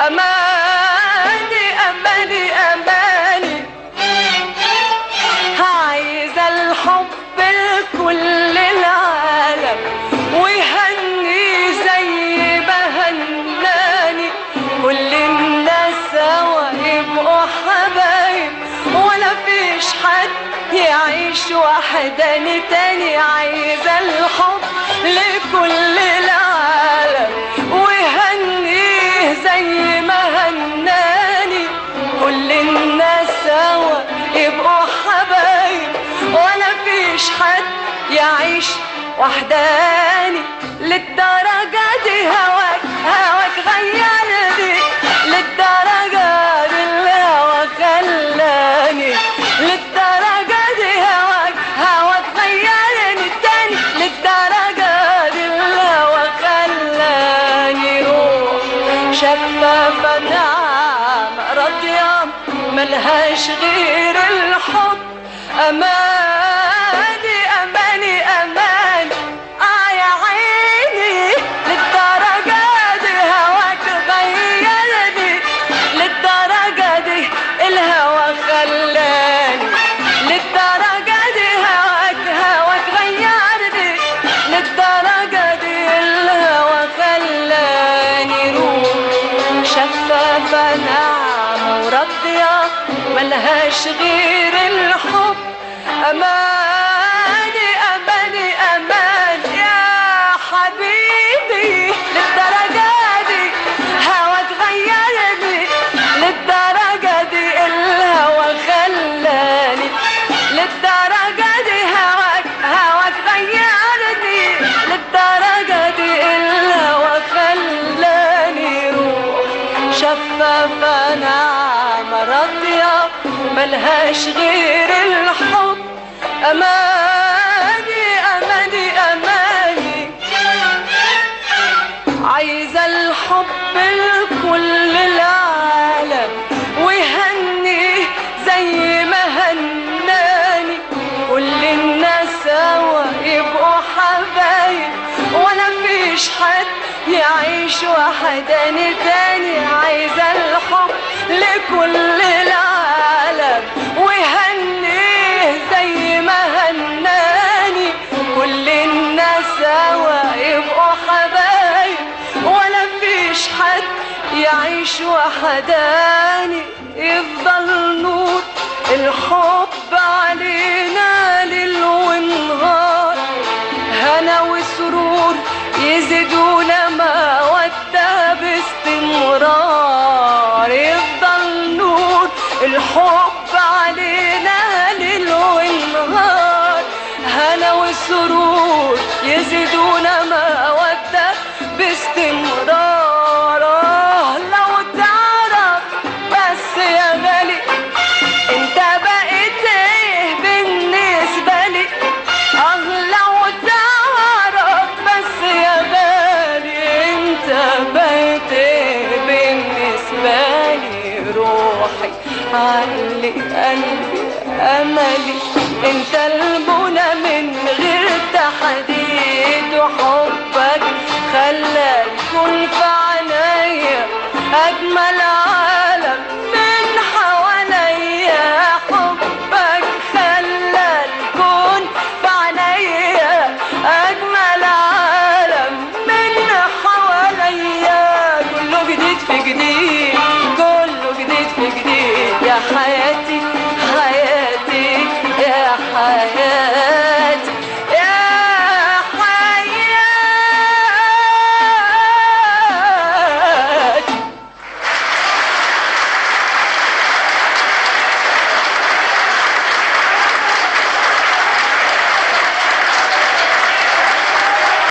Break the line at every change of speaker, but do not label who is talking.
أماني أماني أماني، عايزة الحب لكل العالم ويهني زي ما هناني، كل الناس سوا يبقوا حبايب ولا فيش حد يعيش وحداني تاني. عايزة الحب لكل العالم ويهنيه زي ما هناني، كل الناس سوا يبقوا حبايب ولا فيش حد يعيش وحداني. للدرجة دي هواك هواك غيرني، للدرجة دي الهوا خلاني، للدرجة دي هواك هواك غيرني تاني، للدرجة دي الهوا خلاني. روح شفافة ناعمة راضية ملهاش غير الحب. أماني أماني أماني، يا عيني للدرجة دي هواك غيرني، للدرجة دي الهوا خلاني، للدرجة دي هواك هواك غيرني، للدرجة دي الهوا خلاني. روح شفافة ناعمة وراضية ملهاش غير الحب. أماني أماني أماني يا حبيبي، للدرجة دي هواك غيرني، للدرجة دي الهوا خلاني، للدرجة دي هواك هواك غيرني، للدرجة دي الهوا خلاني. روح شفافة ناعمة راضية ملهاش غير الحب. أماني أماني أماني، عايزة الحب لكل العالم ويهني زي ما هناني، كل الناس سوا يبقوا حبايب ولا فيش حد يعيش وحداني تاني. عايزة الحب لكل العالم ويهنيه زي ما هناني، كل الناس سوا يبقوا حبايب ولا فيش حد يعيش وحداني. يفضل نور الحب علينا ليل ونهار، هنا وسرور يزيدونا مودة باستمرار. يفضل نور الحب علينا ليل ونهار، هنا وسرور يزيدونا مودة باستمرار. لو تعرف بس يا غالي انت بقيت ايه بالنسبة لي، لو تعرف بس يا غالي انت بقيت ايه بالنسبة لي. روحي عقلي قلبي املي، انت المنى من غير تحديد، وحبك خلى الكون في عينيا اجمل